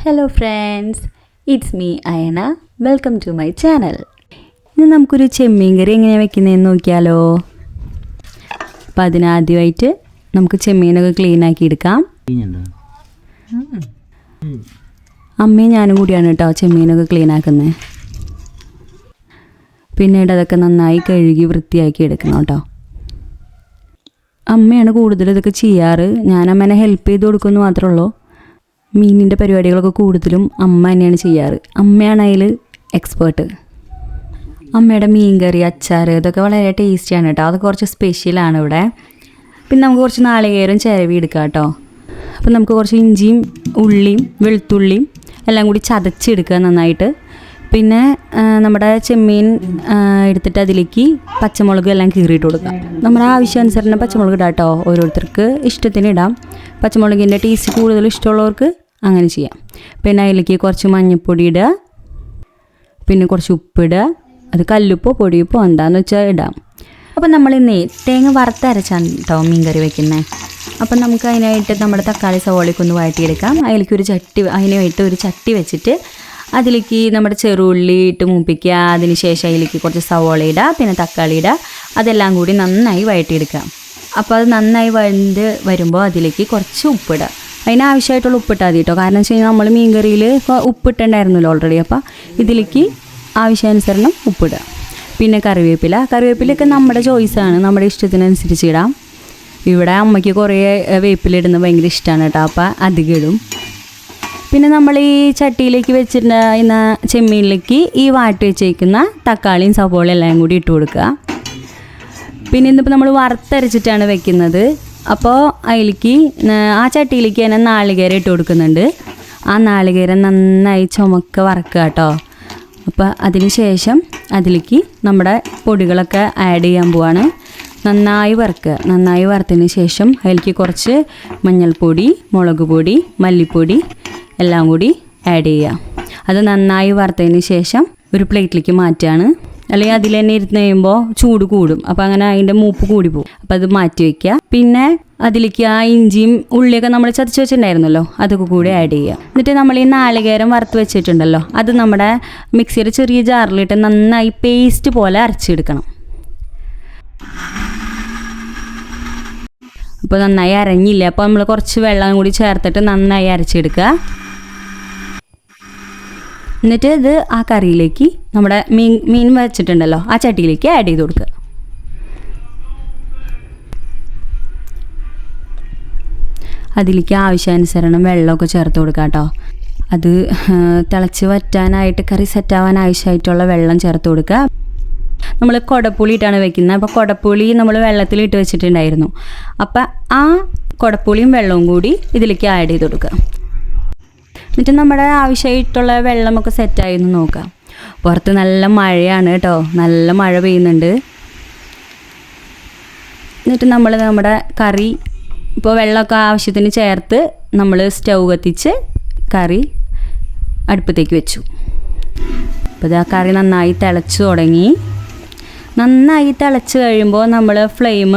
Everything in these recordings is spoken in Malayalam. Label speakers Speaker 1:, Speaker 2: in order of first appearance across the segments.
Speaker 1: Hello friends, it's me Ayana. Welcome to my channel. ഇന്ന് നമുക്കൊരു ചെമ്മീൻ കറി എങ്ങനെയാണ് വെക്കുന്നതെന്ന് നോക്കിയാലോ. അപ്പോൾ അതിനാദ്യമായിട്ട് നമുക്ക് ചെമ്മീനൊക്കെ ക്ലീൻ ആക്കി എടുക്കാം. അമ്മയും ഞാനും കൂടിയാണ് കേട്ടോ ചെമ്മീനൊക്കെ ക്ലീൻ ആക്കുന്നത്. പിന്നീട് അതൊക്കെ നന്നായി കഴുകി വൃത്തിയാക്കി എടുക്കണം കേട്ടോ. അമ്മയാണ് കൂടുതൽ ഇതൊക്കെ ചെയ്യാറ്. ഞാൻ അമ്മേനെ ഹെൽപ്പ് ചെയ്ത് കൊടുക്കുമെന്ന് മാത്രമേ ഉള്ളൂ. മീനിൻ്റെ പരിപാടികളൊക്കെ കൂടുതലും അമ്മ തന്നെയാണ് ചെയ്യാറ്. അമ്മയാണ് അതിൽ എക്സ്പേർട്ട്. അമ്മയുടെ മീൻ കറി, അച്ചാർ ഇതൊക്കെ വളരെ ടേസ്റ്റിയാണ് കേട്ടോ. അതൊക്കെ കുറച്ച് സ്പെഷ്യലാണ് ഇവിടെ. പിന്നെ നമുക്ക് കുറച്ച് നാളികേരം ചിരവി എടുക്കാം കേട്ടോ. അപ്പം നമുക്ക് കുറച്ച് ഇഞ്ചിയും ഉള്ളിയും വെളുത്തുള്ളിയും എല്ലാം കൂടി ചതച്ചെടുക്കുക നന്നായിട്ട്. പിന്നെ നമ്മുടെ ചെമ്മീൻ എടുത്തിട്ട് അതിലേക്ക് പച്ചമുളക് എല്ലാം കീറിയിട്ട് കൊടുക്കാം. നമ്മുടെ ആവശ്യാനുസരണം പച്ചമുളക് ഇടാം കേട്ടോ. ഓരോരുത്തർക്ക് ഇഷ്ടത്തിന് ഇടാം. പച്ചമുളകിൻ്റെ ടേസ്റ്റ് കൂടുതൽ ഇഷ്ടമുള്ളവർക്ക് അങ്ങനെ ചെയ്യാം. പിന്നെ അതിലേക്ക് കുറച്ച് മഞ്ഞൾപ്പൊടി ഇടുക, പിന്നെ കുറച്ച് ഉപ്പിടുക. അത് കല്ലുപ്പോ പൊടിയുപ്പോ എന്താണെന്ന് വെച്ചാൽ ഇടാം. അപ്പം നമ്മൾ ഇന്നേ തേങ്ങ വറുത്തരച്ചാണ് കേട്ടോ മീൻ കറി വയ്ക്കുന്നത്. അപ്പം നമുക്ക് അതിനായിട്ട് നമ്മുടെ തക്കാളി സവോളയൊക്കെ ഒന്ന് വഴറ്റിയെടുക്കാം. അതിനായിട്ട് ഒരു ചട്ടി വെച്ചിട്ട് അതിലേക്ക് നമ്മുടെ ചെറുള്ളി ഇട്ട് മൂപ്പിക്കുക. അതിന് ശേഷം അതിലേക്ക് കുറച്ച് സവോള ഇടുക, പിന്നെ തക്കാളി ഇടുക. അതെല്ലാം കൂടി നന്നായി വഴറ്റിയെടുക്കാം. അപ്പോൾ അത് നന്നായി വഴണ്ട് വരുമ്പോൾ അതിലേക്ക് കുറച്ച് ഉപ്പിടുക. അതിനാവശ്യമായിട്ടുള്ള ഉപ്പിട്ടാൽ മതി കേട്ടോ. കാരണം വെച്ച് കഴിഞ്ഞാൽ നമ്മൾ മീൻ കറിയിൽ ഉപ്പിട്ടുണ്ടായിരുന്നല്ലോ ഓൾറെഡി. അപ്പോൾ ഇതിലേക്ക് ആവശ്യാനുസരണം ഉപ്പിടുക. പിന്നെ കറിവേപ്പിലൊക്കെ നമ്മുടെ ചോയ്സാണ്, നമ്മുടെ ഇഷ്ടത്തിനനുസരിച്ച് ഇടാം. ഇവിടെ അമ്മയ്ക്ക് കുറേ വേപ്പിലിടുന്നത് ഭയങ്കര ഇഷ്ടമാണ് കേട്ടോ. അപ്പോൾ അധികം ഇടും. പിന്നെ നമ്മൾ ഈ ചട്ടിയിലേക്ക് വെച്ചിട്ടുണ്ടായിരുന്ന ചെമ്മീനിലേക്ക് ഈ വാട്ടി വെച്ചേക്കുന്ന തക്കാളിയും സവോളയും എല്ലാം കൂടി ഇട്ട് കൊടുക്കുക. പിന്നെ ഇന്നിപ്പോൾ നമ്മൾ വറുത്തരച്ചിട്ടാണ് വെക്കുന്നത്. അപ്പോൾ അതിലേക്ക് ആ ചട്ടിയിലേക്ക് തന്നെ നാളികേരം ഇട്ട് കൊടുക്കുന്നുണ്ട്. ആ നാളികേരം നന്നായി ചുമക്ക വറക്കുക കേട്ടോ. അപ്പോൾ അതിന് ശേഷം അതിലേക്ക് നമ്മുടെ പൊടികളൊക്കെ ആഡ് ചെയ്യാൻ പോവാണ്. നന്നായി വറുക്കുക. നന്നായി വറുത്തതിന് ശേഷം അതിലേക്ക് കുറച്ച് മഞ്ഞൾപ്പൊടി, മുളക് പൊടി, മല്ലിപ്പൊടി എല്ലാം കൂടി ആഡ് ചെയ്യുക. അത് നന്നായി വറുത്തതിന് ശേഷം ഒരു പ്ലേറ്റിലേക്ക് മാറ്റുകയാണ്. അല്ലെങ്കിൽ അതിൽ തന്നെ ഇരുന്ന് കഴിയുമ്പോൾ ചൂട് കൂടും. അപ്പോൾ അങ്ങനെ അതിൻ്റെ മൂപ്പ് കൂടി പോകും. അപ്പോൾ അത് മാറ്റി വയ്ക്കുക. പിന്നെ അതിലേക്ക് ആ ഇഞ്ചിയും ഉള്ളിയൊക്കെ നമ്മൾ ചതച്ച് വെച്ചിട്ടുണ്ടായിരുന്നല്ലോ, അതൊക്കെ കൂടി ആഡ് ചെയ്യുക. എന്നിട്ട് നമ്മൾ ഈ നാളികേരം വറുത്ത് വെച്ചിട്ടുണ്ടല്ലോ, അത് നമ്മുടെ മിക്സിയുടെ ചെറിയ ജാറിലിട്ട് നന്നായി പേസ്റ്റ് പോലെ അരച്ചെടുക്കണം. അപ്പോൾ നന്നായി അരഞ്ഞില്ല. അപ്പോൾ നമ്മൾ കുറച്ച് വെള്ളം കൂടി ചേർത്തിട്ട് നന്നായി അരച്ചെടുക്കുക. എന്നിട്ട് ഇത് ആ കറിയിലേക്ക് നമ്മുടെ മീൻ വെച്ചിട്ടുണ്ടല്ലോ ആ ചട്ടിയിലേക്ക് ആഡ് ചെയ്ത് കൊടുക്കുക. അതിലേക്ക് ആവശ്യാനുസരണം വെള്ളമൊക്കെ ചേർത്ത് കൊടുക്കുക കേട്ടോ. അത് തിളച്ച് വറ്റാനായിട്ട് കറി സെറ്റാവാൻ ആവശ്യമായിട്ടുള്ള വെള്ളം ചേർത്ത് കൊടുക്കുക. നമ്മൾ കുടപ്പുളി ഇട്ടാണ് വെക്കുന്നത്. അപ്പോൾ കുടപ്പുളി നമ്മൾ വെള്ളത്തിലിട്ട് വെച്ചിട്ടുണ്ടായിരുന്നു. അപ്പം ആ കുടപ്പുളിയും വെള്ളവും കൂടി ഇതിലേക്ക് ആഡ് ചെയ്ത് കൊടുക്കുക. എന്നിട്ട് നമ്മുടെ ആവശ്യമായിട്ടുള്ള വെള്ളമൊക്കെ സെറ്റായി എന്ന് നോക്കാം. പുറത്ത് നല്ല മഴയാണ് കേട്ടോ, നല്ല മഴ പെയ്യുന്നുണ്ട്. എന്നിട്ട് നമ്മൾ നമ്മുടെ കറി ഇപ്പോൾ വെള്ളമൊക്കെ ആവശ്യത്തിന് ചേർത്ത് നമ്മൾ സ്റ്റൗ കത്തിച്ച് കറി അടുപ്പത്തേക്ക് വെച്ചു. അപ്പോൾ ഇത് ആ കറി നന്നായി തിളച്ച് തുടങ്ങി. നന്നായി തിളച്ച് കഴിയുമ്പോൾ നമ്മൾ ഫ്ലെയിം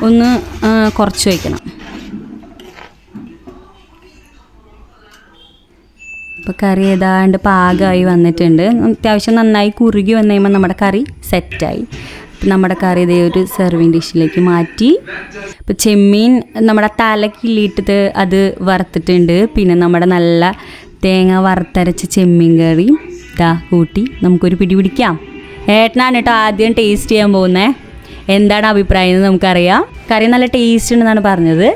Speaker 1: ഒന്ന് കുറച്ച് വയ്ക്കണം. ഇപ്പോൾ കറി ഏതാണ്ട് പാകമായി വന്നിട്ടുണ്ട്. അത്യാവശ്യം നന്നായി കുറുകി വന്നു കഴിയുമ്പോൾ നമ്മുടെ കറി സെറ്റായി. ഇപ്പം നമ്മുടെ കറി ഇതേ ഒരു സെർവിങ് ഡിഷിലേക്ക് മാറ്റി. ഇപ്പോൾ ചെമ്മീൻ നമ്മുടെ തല കിള്ളിയിട്ടത് അത് വറുത്തിട്ടുണ്ട്. പിന്നെ നമ്മുടെ നല്ല തേങ്ങ വറുത്തരച്ച ചെമ്മീൻ കറി കൂട്ടി നമുക്കൊരു പിടി പിടിക്കാം. ഏട്ടനാണ് കേട്ടോ ആദ്യം ടേസ്റ്റ് ചെയ്യാൻ പോകുന്നത്. എന്താണ് അഭിപ്രായം എന്ന് നമുക്കറിയാം. കറി നല്ല ടേസ്റ്റ് ഉണ്ടെന്നാണ് പറഞ്ഞത്.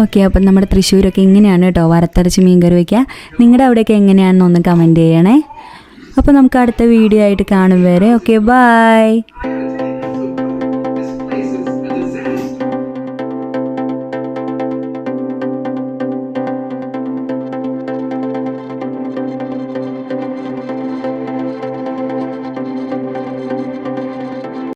Speaker 1: ഓക്കെ, അപ്പം നമ്മുടെ തൃശ്ശൂരൊക്കെ ഇങ്ങനെയാണ് കേട്ടോ വറുത്തരച്ച് മീൻ കറി വയ്ക്കുക. നിങ്ങളുടെ അവിടെയൊക്കെ എങ്ങനെയാണെന്ന് ഒന്ന് കമൻറ്റ് ചെയ്യണേ. അപ്പോൾ നമുക്ക് അടുത്ത വീഡിയോ ആയിട്ട് കാണും വരെ. Okay, by.